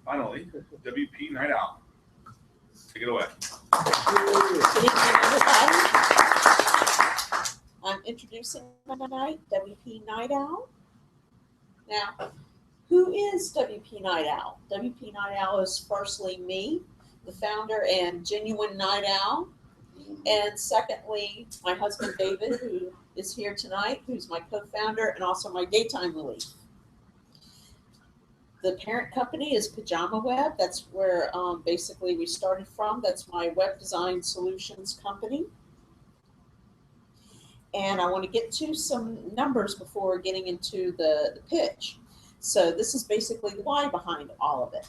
finally, WP Night Owl. Take it away. Good evening, everybody. I'm introducing tonight WP Night Owl. Now, who is WP Night Owl? WP Night Owl is firstly me, the founder and genuine night owl. And secondly, my husband David, who is here tonight, who's my co-founder and also my daytime relief. The parent company is Pajama Web. That's where basically we started from. That's my web design solutions company. And I want to get to some numbers before getting into the pitch. So this is basically the why behind all of it.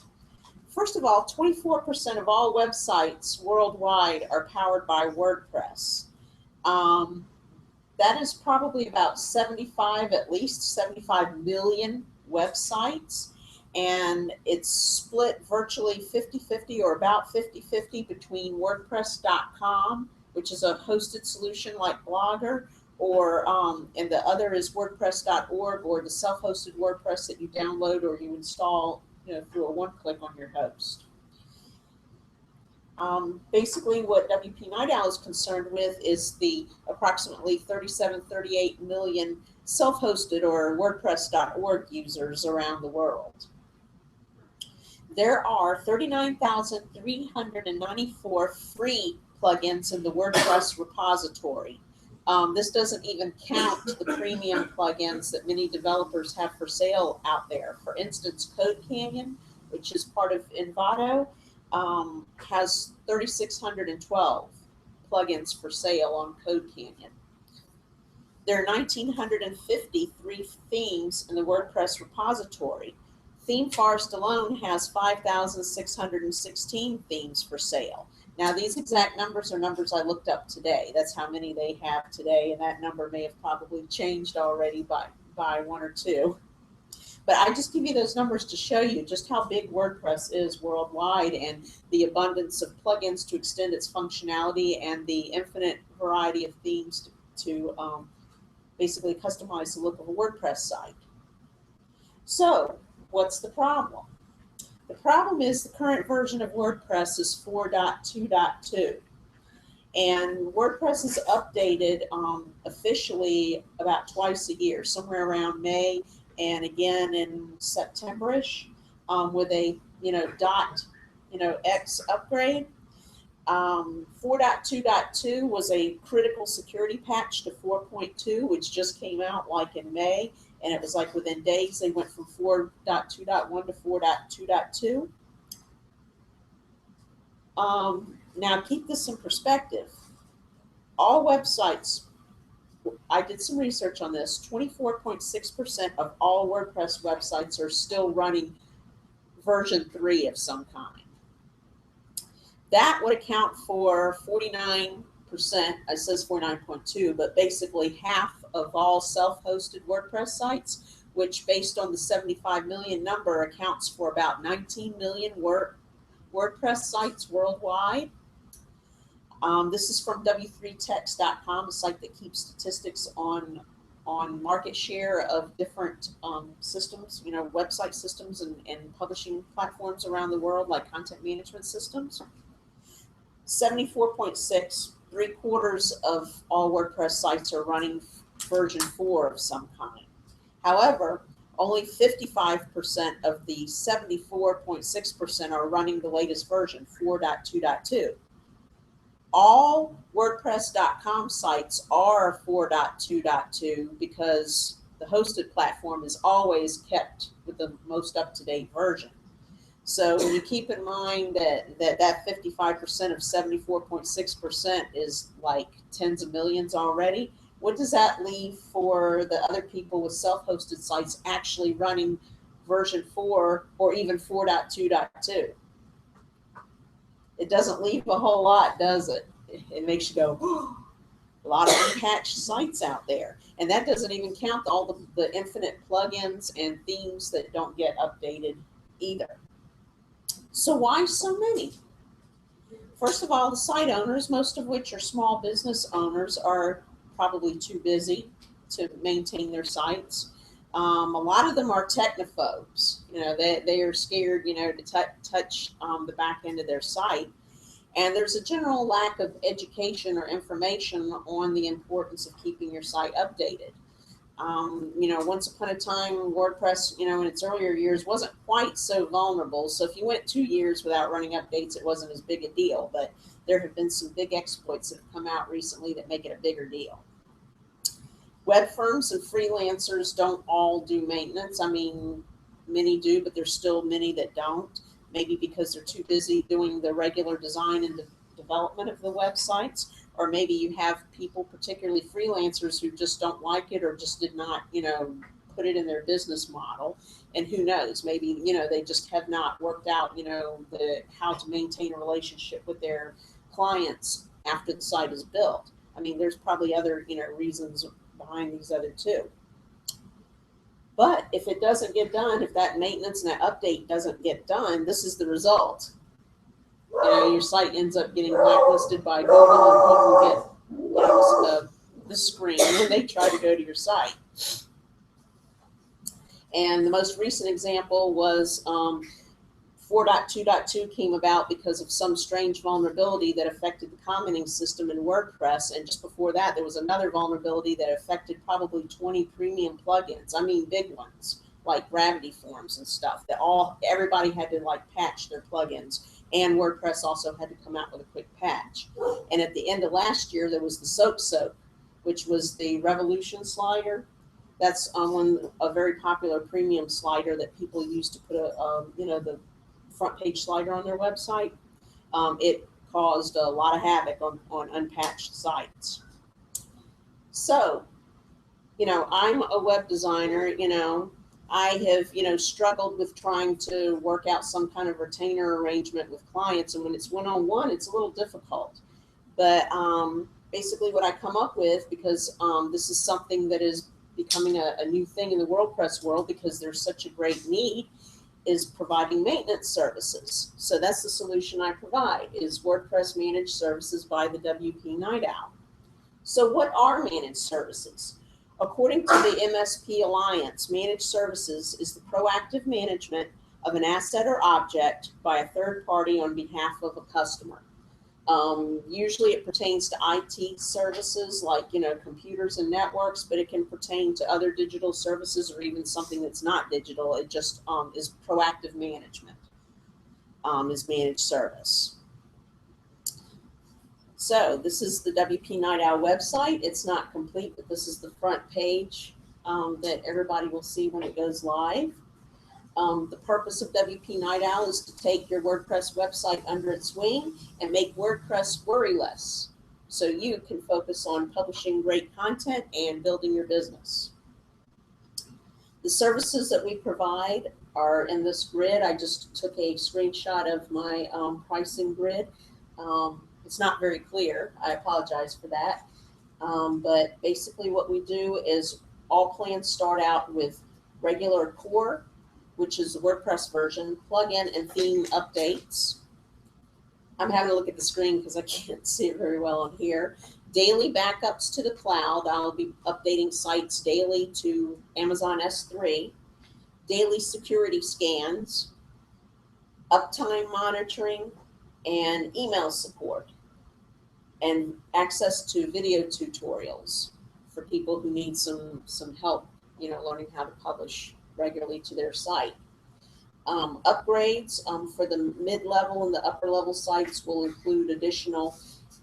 First of all, 24% of all websites worldwide are powered by WordPress. That is probably about at least 75 million websites. And it's split virtually 50-50 or about 50-50 between WordPress.com, which is a hosted solution like Blogger, or and the other is WordPress.org, or the self-hosted WordPress that you download or you install, through a one-click on your host. Basically, what WP Night Owl is concerned with is the approximately 38 million self-hosted or WordPress.org users around the world. There are 39,394 free plugins in the WordPress repository. This doesn't even count the premium plugins that many developers have for sale out there. For instance, CodeCanyon, which is part of Envato, has 3,612 plugins for sale on CodeCanyon. There are 1,953 themes in the WordPress repository. ThemeForest alone has 5,616 themes for sale. Now, these exact numbers are numbers I looked up today. That's how many they have today, and that number may have probably changed already by one or two. But I just give you those numbers to show you just how big WordPress is worldwide and the abundance of plugins to extend its functionality and the infinite variety of themes to basically customize the look of a WordPress site. So, what's the problem? The problem is the current version of WordPress is 4.2.2. And WordPress is updated officially about twice a year, somewhere around May and again in September-ish, with a X upgrade. 4.2.2 was a critical security patch to 4.2, which just came out like in May, and it was like within days they went from 4.2.1 to 4.2.2. Now keep this in perspective. All websites, I did some research on this, 24.6% of all WordPress websites are still running version 3 of some kind. That would account for 49%, it says 49.2, but basically half of all self-hosted WordPress sites, which based on the 75 million number accounts for about 19 million WordPress sites worldwide. This is from w3text.com, a site that keeps statistics on market share of different systems, website systems and publishing platforms around the world, like content management systems. 74.6, 3/4 of all WordPress sites are running version 4 of some kind. However, only 55% of the 74.6% are running the latest version, 4.2.2. All WordPress.com sites are 4.2.2 because the hosted platform is always kept with the most up-to-date version. So when you keep in mind that 55% of 74.6% is like tens of millions already, what does that leave for the other people with self-hosted sites actually running version 4 or even 4.2.2? It doesn't leave a whole lot, does it? It makes you go, oh, a lot of unpatched sites out there. And that doesn't even count all the infinite plugins and themes that don't get updated either. So why so many? First of all, the site owners, most of which are small business owners, are probably too busy to maintain their sites. A lot of them are technophobes. They are scared, to touch the back end of their site. And there's a general lack of education or information on the importance of keeping your site updated. Once upon a time, WordPress, in its earlier years wasn't quite so vulnerable. So if you went 2 years without running updates, it wasn't as big a deal. But there have been some big exploits that have come out recently that make it a bigger deal. Web firms and freelancers don't all do maintenance. I mean, many do, but there's still many that don't. Maybe because they're too busy doing the regular design and development of the websites, or maybe you have people, particularly freelancers, who just don't like it or just did not, put it in their business model. And who knows, maybe, they just have not worked out, how to maintain a relationship with their clients after the site is built. I mean, there's probably other, reasons behind these other two. But if it doesn't get done, if that maintenance and that update doesn't get done, this is the result. Your site ends up getting blacklisted by Google, and people get the screen when they try to go to your site. And the most recent example was 4.2.2 came about because of some strange vulnerability that affected the commenting system in WordPress. And just before that, there was another vulnerability that affected probably 20 premium plugins. I mean, big ones like Gravity Forms and stuff that everybody had to patch their plugins. And WordPress also had to come out with a quick patch. And at the end of last year, there was the Soap, which was the Revolution slider. That's a very popular premium slider that people use to put the front page slider on their website. It caused a lot of havoc on unpatched sites. So, I'm a web designer, I have, struggled with trying to work out some kind of retainer arrangement with clients. And when it's one-on-one, it's a little difficult. But basically what I come up with, because this is something that is becoming a new thing in the WordPress world because there's such a great need, is providing maintenance services. So that's the solution I provide, is WordPress Managed Services by the WP Night Owl. So what are managed services? According to the MSP Alliance, managed services is the proactive management of an asset or object by a third party on behalf of a customer. Usually it pertains to IT services like, computers and networks, but it can pertain to other digital services or even something that's not digital. It just is proactive management, is managed service. So this is the WP Night Owl website. It's not complete, but this is the front page that everybody will see when it goes live. The purpose of WP Night Owl is to take your WordPress website under its wing and make WordPress worry-less, so you can focus on publishing great content and building your business. The services that we provide are in this grid. I just took a screenshot of my pricing grid. It's not very clear. I apologize for that. But basically what we do is all plans start out with regular core, which is the WordPress version, plugin and theme updates. I'm having to look at the screen because I can't see it very well on here. Daily backups to the cloud. I'll be updating sites daily to Amazon S3. Daily security scans, uptime monitoring, and email support, and access to video tutorials for people who need some help, learning how to publish regularly to their site. Upgrades for the mid-level and the upper-level sites will include additional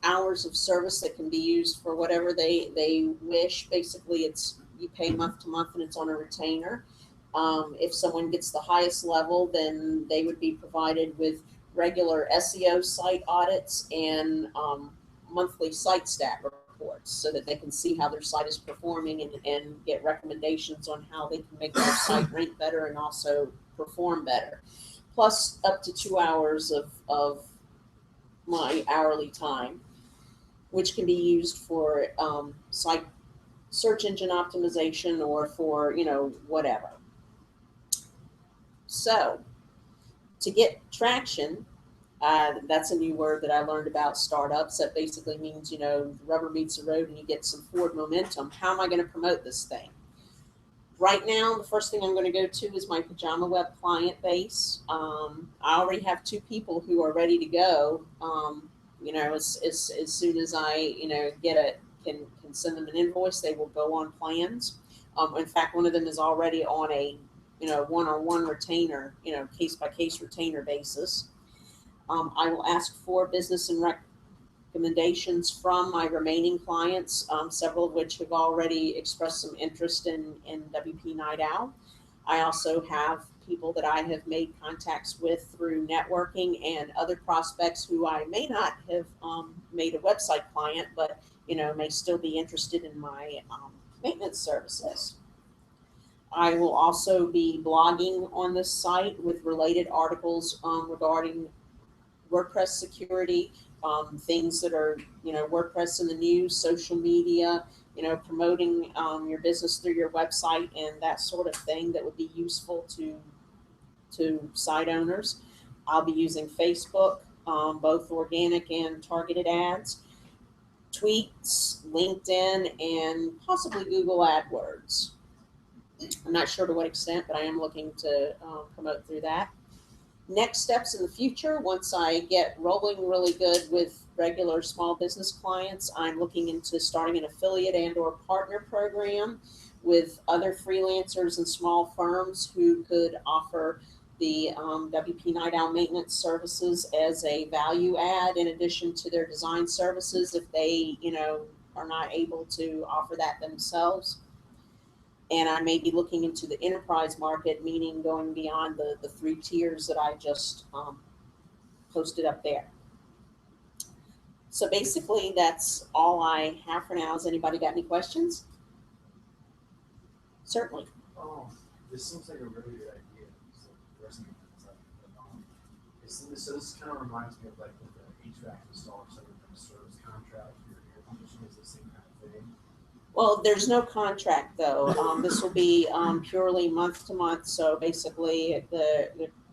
hours of service that can be used for whatever they wish. Basically, you pay month to month and it's on a retainer. If someone gets the highest level, then they would be provided with regular SEO site audits and monthly site stat reports so that they can see how their site is performing and get recommendations on how they can make their site rank better and also perform better. Plus up to 2 hours of my hourly time, which can be used for site search engine optimization or for, whatever. So to get traction, that's a new word that I learned about startups. That basically means, the rubber meets the road and you get some forward momentum. How am I going to promote this thing? Right now, the first thing I'm going to go to is my Pajama Web client base. I already have 2 people who are ready to go. As soon as I, get can send them an invoice, they will go on plans. In fact, one of them is already on a, one-on-one retainer, case-by-case retainer basis. I will ask for business and recommendations from my remaining clients, several of which have already expressed some interest in WP Night Owl. I also have people that I have made contacts with through networking and other prospects who I may not have made a website client, but may still be interested in my maintenance services. I will also be blogging on this site with related articles regarding WordPress security, things that are, WordPress in the news, social media, promoting your business through your website and that sort of thing that would be useful to site owners. I'll be using Facebook, both organic and targeted ads, tweets, LinkedIn, and possibly Google AdWords. I'm not sure to what extent, but I am looking to promote through that. Next steps in the future, once I get rolling really good with regular small business clients, I'm looking into starting an affiliate and or partner program with other freelancers and small firms who could offer the WP Night Owl maintenance services as a value add in addition to their design services if they, are not able to offer that themselves. And I may be looking into the enterprise market, meaning going beyond the 3 tiers that I just posted up there. So basically, that's all I have for now. Has anybody got any questions? Certainly. This seems like a really good idea. So this kind of reminds me of like with the HVAC installer, something from a service contract, your air conditioning is the same kind of thing. Well, there's no contract though. This will be purely month to month. So basically,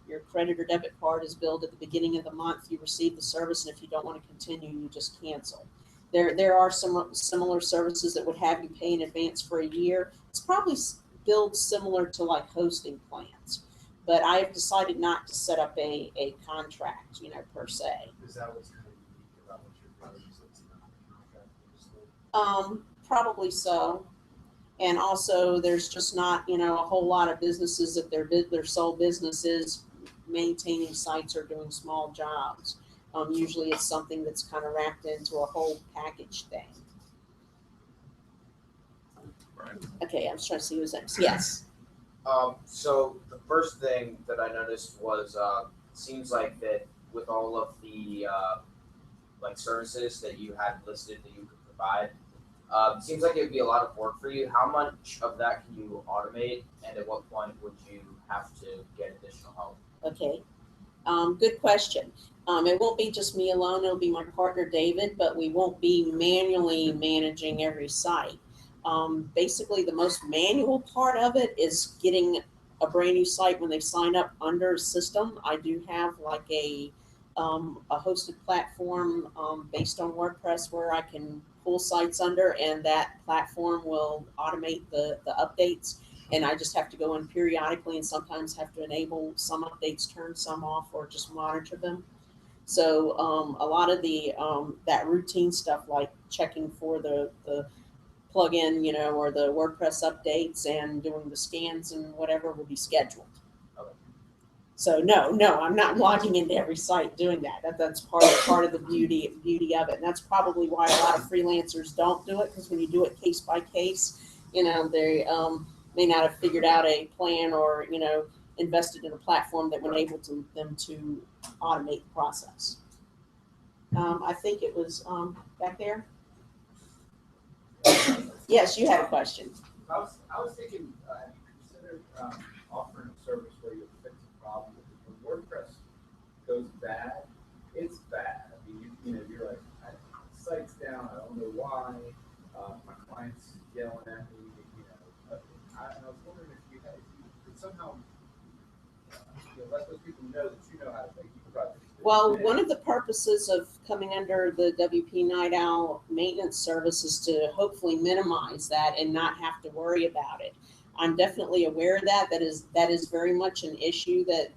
your credit or debit card is billed at the beginning of the month. You receive the service, and if you don't want to continue, you just cancel. There are some similar services that would have you pay in advance for a year. It's probably billed similar to like hosting plans, but I have decided not to set up a contract, per se. Is that what's kind of unique about what you're doing? So it's not a contract? Probably so. And also there's just not, a whole lot of businesses that their sole business is maintaining sites or doing small jobs. Usually it's something that's kind of wrapped into a whole package thing. Right. Okay, I'm just trying to see who's next. Yes. So the first thing that I noticed was seems like that with all of the services that you had listed that you could provide, it seems like it would be a lot of work for you. How much of that can you automate, and at what point would you have to get additional help? Okay. Good question. It won't be just me alone. It'll be my partner, David, but we won't be manually managing every site. Basically, the most manual part of it is getting a brand new site when they sign up under a system. I do have like a hosted platform based on WordPress where I can pull sites under, and that platform will automate the updates. And I just have to go in periodically and sometimes have to enable some updates, turn some off, or just monitor them. So a lot of the that routine stuff like checking for the plugin, or the WordPress updates and doing the scans and whatever will be scheduled. Okay. So no, I'm not logging into every site doing that. That's part of the beauty of it. And that's probably why a lot of freelancers don't do it, because when you do it case by case, they may not have figured out a plan or invested in a platform that would enable them to automate the process. I think it was back there. Yes, you had a question. I was thinking, have you considered offering a service where you fix a problem? When WordPress goes bad, it's bad. I mean, you're like, the site's down. I don't know why. My client's yelling at me. And I was wondering if you could somehow let those people know that you know how to make your project. Well, one of the purposes of coming under the WP Night Owl maintenance service is to hopefully minimize that and not have to worry about it. I'm definitely aware of that. That is very much an issue that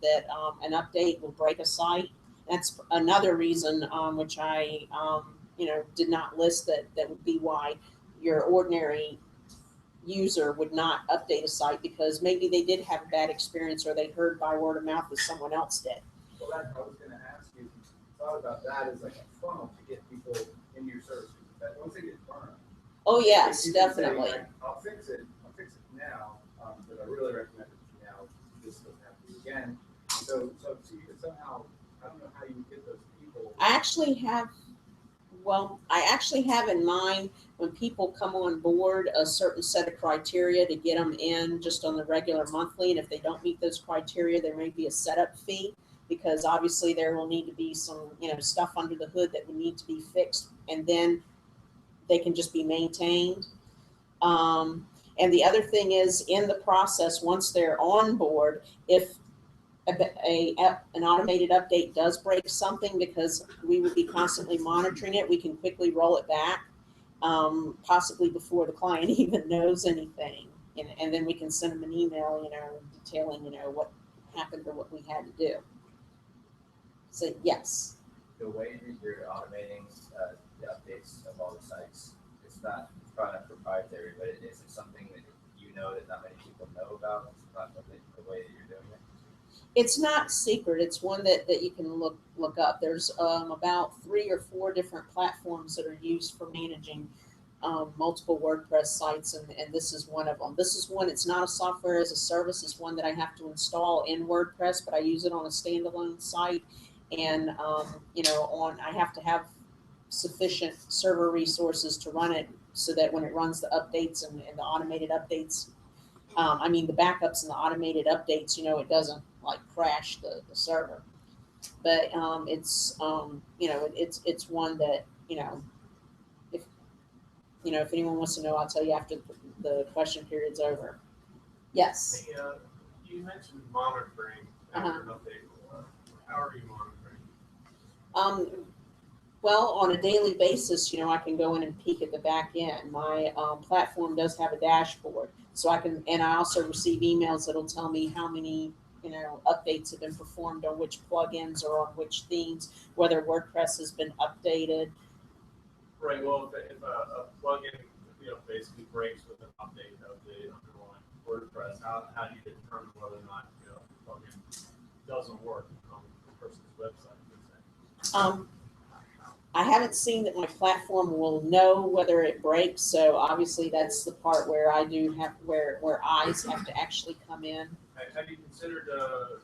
an update will break a site. That's another reason which I did not list that would be why your ordinary user would not update a site, because maybe they did have a bad experience or they heard by word of mouth that someone else did. Well, that, I was gonna ask you, thought about that as like a funnel to get people into your service, that once they get burned. Oh yes, you can say, definitely. like, I'll fix it now, but I really recommend it now, this doesn't have to be again. So you could somehow, I don't know how you get those people. I actually have in mind, when people come on board, a certain set of criteria to get them in just on the regular monthly. And if they don't meet those criteria, there may be a setup fee, because obviously there will need to be some, stuff under the hood that would need to be fixed, and then they can just be maintained. And the other thing is, in the process, once they're on board, if an automated update does break something, because we would be constantly monitoring it, we can quickly roll it back, possibly before the client even knows anything. And then we can send them an email, detailing, what happened or what we had to do. So yes. The way that you're automating the updates of all the sites, it's probably not proprietary, but is it something that that not many people know about? It's not the way that you're doing it. It's not secret. It's one that you can look up. There's about 3 or 4 different platforms that are used for managing multiple WordPress sites, and this is one of them. This is one, it's not a software as a service. It's one that I have to install in WordPress, but I use it on a standalone site. And, I have to have sufficient server resources to run it, so that when it runs the updates and the automated updates, the backups and the automated updates, it doesn't like crash the server. But it's one that, if anyone wants to know, I'll tell you after the question period's over. Yes. Hey, you mentioned monitoring after an update. How are you monitoring? Well, on a daily basis, I can go in and peek at the back end. My platform does have a dashboard, so and I also receive emails that'll tell me how many, updates have been performed on which plugins or on which themes, whether WordPress has been updated. Right. Well, if a plugin, basically breaks with an update of the underlying WordPress, how do you determine whether or not the plugin doesn't work on the person's website? I haven't seen that my platform will know whether it breaks, so obviously that's the part where I do have where eyes have to actually come in. Have you considered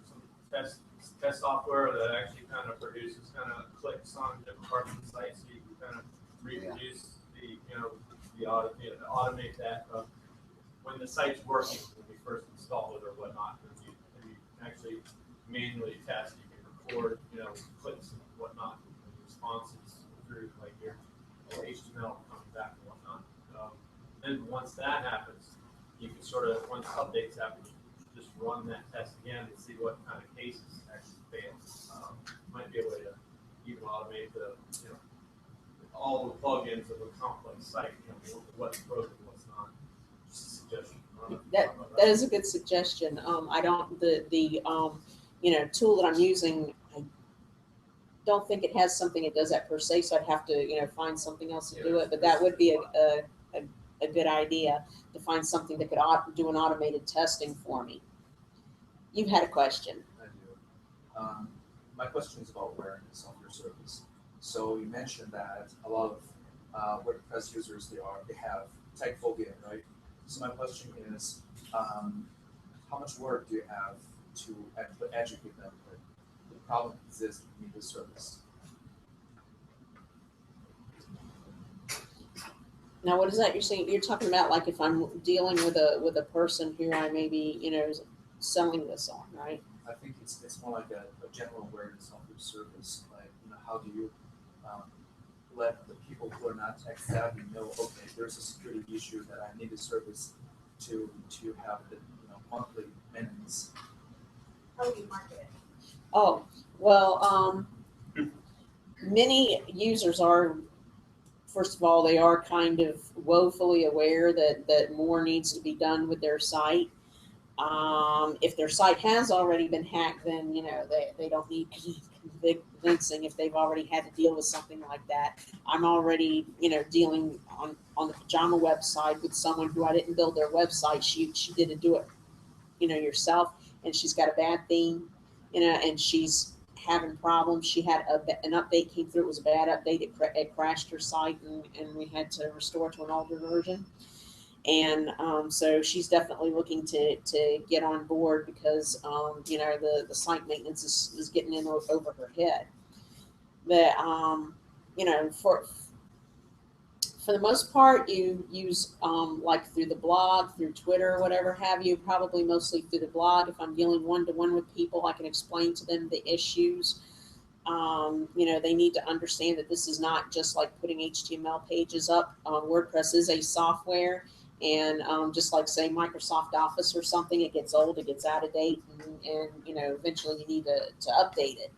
some test software that actually kind of produces clicks on different parts of the site, so you can kind of reproduce automate that when the site's working, when you first install it or whatnot? If you actually manually test, you can record clicks and whatnot, and responses through like your HTML coming back and whatnot. And once that happens, you can once updates happen, just run that test again and see what kind of cases actually fail. Might be a way to even automate all the plugins of a complex site, what's broken, what's not. Just a suggestion. That is a good suggestion. I don't the tool that I'm using, I don't think it has something that does that per se, so I'd have to find something else to do it. But that would be a good idea, to find something that could do an automated testing for me. You've had a question. I do. My question is about awareness of your service. So you mentioned that a lot of WordPress users they have tech phobia, right? So my question is, how much work do you have to actually educate them that the problem exists in the service? Now, what is that you're saying? You're talking about like if I'm dealing with a person who I may be selling this on, right? I think it's more like a general awareness of your service. Like, how do you let the people who are not tech savvy know, okay, there's a security issue that I need a service to have the monthly maintenance. How do you market it? Oh, well, many users are first of all, they are kind of woefully aware that more needs to be done with their site. If their site has already been hacked, then, they don't need convincing if they've already had to deal with something like that. I'm already, dealing on the Pajama website with someone who I didn't build their website. She did it do it, yourself, and she's got a bad theme, and she's having problems. She had an update came through. It was a bad update. It crashed her site, and we had to restore to an older version. And so she's definitely looking to get on board because, the site maintenance is getting in over her head. But, for the most part, you use like through the blog, through Twitter, whatever have you, probably mostly through the blog. If I'm dealing one-to-one with people, I can explain to them the issues. They need to understand that this is not just like putting HTML pages up. WordPress is a software. And just like, say, Microsoft Office or something, it gets old, it gets out of date, and eventually you need to update it.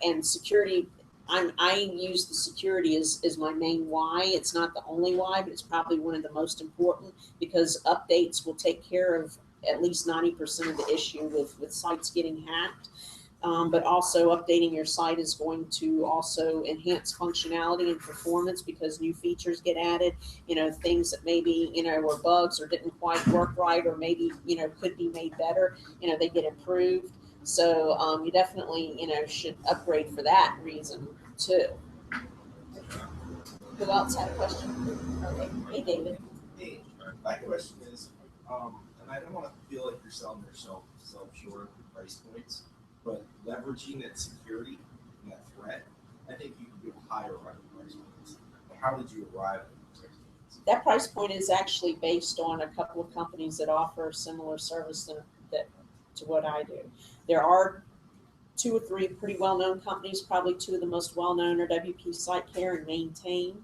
And security, I use the security as my main why. It's not the only why, but it's probably one of the most important, because updates will take care of at least 90% of the issue with sites getting hacked. But also updating your site is going to also enhance functionality and performance because new features get added, things that maybe, were bugs or didn't quite work right, or maybe, could be made better, they get improved. So you definitely, should upgrade for that reason too. Who else had a question? Okay. Hey, David. Hey, my question is, and I don't want to feel like you're selling yourself short of the price points, but leveraging that security and that threat, I think you can go higher on the price points. How did you arrive at the price points? That price point is actually based on a couple of companies that offer similar service to what I do. There are 2 or 3 pretty well-known companies. Probably 2 of the most well-known are WP SiteCare and Maintain.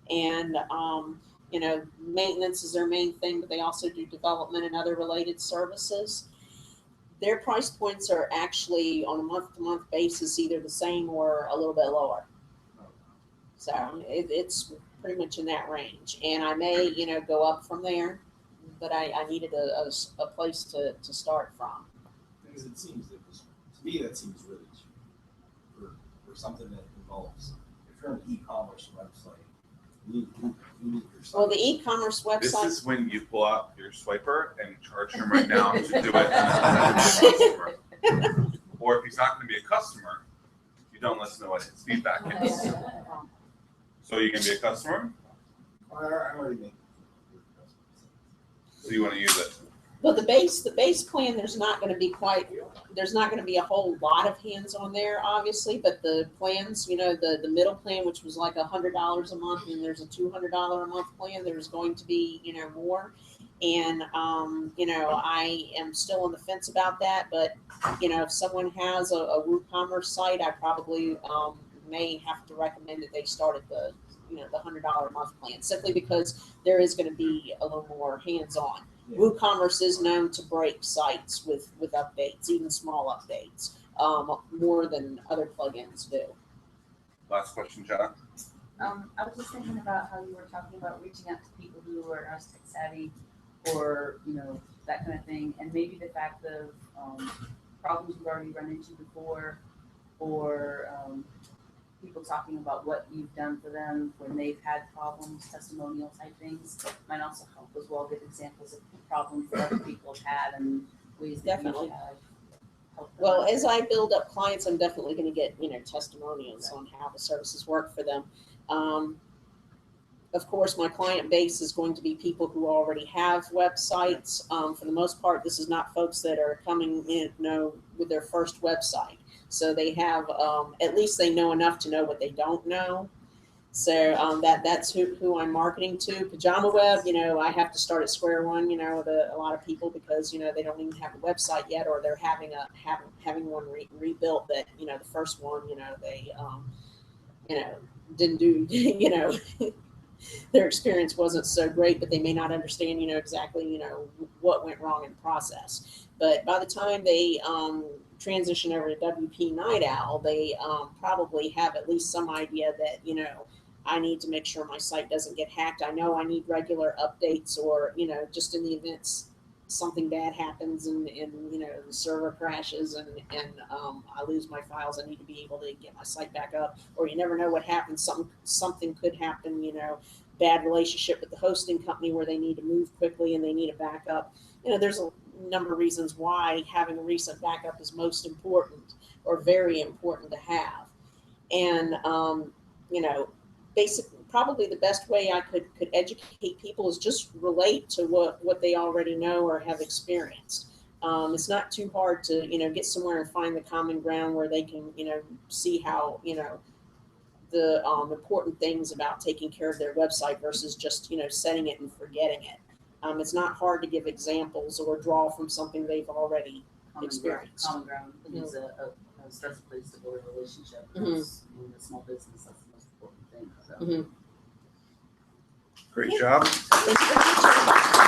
And maintenance is their main thing, but they also do development and other related services. Their price points are actually on a month-to-month basis either the same or a little bit lower. So it's pretty much in that range. And I may, go up from there, but I needed a place to start from. Because it seems to me that seems really cheap for something that involves, if you're an e-commerce website, you need your site. Well, the e-commerce website. This is when you pull out your swiper and charge him right now to do it. And send it to a customer. Or if he's not going to be a customer, you don't let us know what his feedback is. So you can be a customer? I already make. So you want to use it? Well, the base plan, there's not going to be a whole lot of hands on there, obviously, but the plans, the middle plan, which was like $100 a month, and there's a $200 a month plan, there's going to be, more. And, I am still on the fence about that, but, if someone has a WooCommerce site, I probably may have to recommend that they start at the $100 a month plan, simply because there is going to be a little more hands-on. Yeah. WooCommerce is known to break sites with updates, even small updates, more than other plugins do. Last question, John. I was just thinking about how you were talking about reaching out to people who are not tech savvy, or that kind of thing, and maybe the fact of problems you've already run into before, or people talking about what you've done for them when they've had problems, testimonial type things might also help as well. Give examples of problems that other people have had and ways that you have helped them. Well, as I build up clients, I'm definitely going to get testimonials on how the services work for them. Of course, my client base is going to be people who already have websites. For the most part, this is not folks that are coming in, with their first website. So they have, at least they know enough to know what they don't know. So that's who I'm marketing to. Pajama Web, I have to start at square one, with a lot of people because, they don't even have a website yet, or they're having one rebuilt that, the first one, they, didn't do, their experience wasn't so great, but they may not understand, exactly, what went wrong in the process. But by the time they transition over to WP Night Owl, they probably have at least some idea that, I need to make sure my site doesn't get hacked. I know I need regular updates, or, you know, just in the events something bad happens and you know, the server crashes and I lose my files, I need to be able to get my site back up. Or you never know what happens. Something could happen, you know, bad relationship with the hosting company where they need to move quickly and they need a backup. You know, there's a number of reasons why having a recent backup is most important, or very important to have. And you know, basically, probably the best way I could educate people is just relate to what they already know or have experienced. It's not too hard to, you know, get somewhere and find the common ground where they can, you know, see how, you know, the important things about taking care of their website versus just, you know, setting it and forgetting it. It's not hard to give examples or draw from something they've already experienced. Common ground is starts a place to build a relationship. That's, in a small business, that's the most important thing. So. Mhm. Great job. Thanks very much.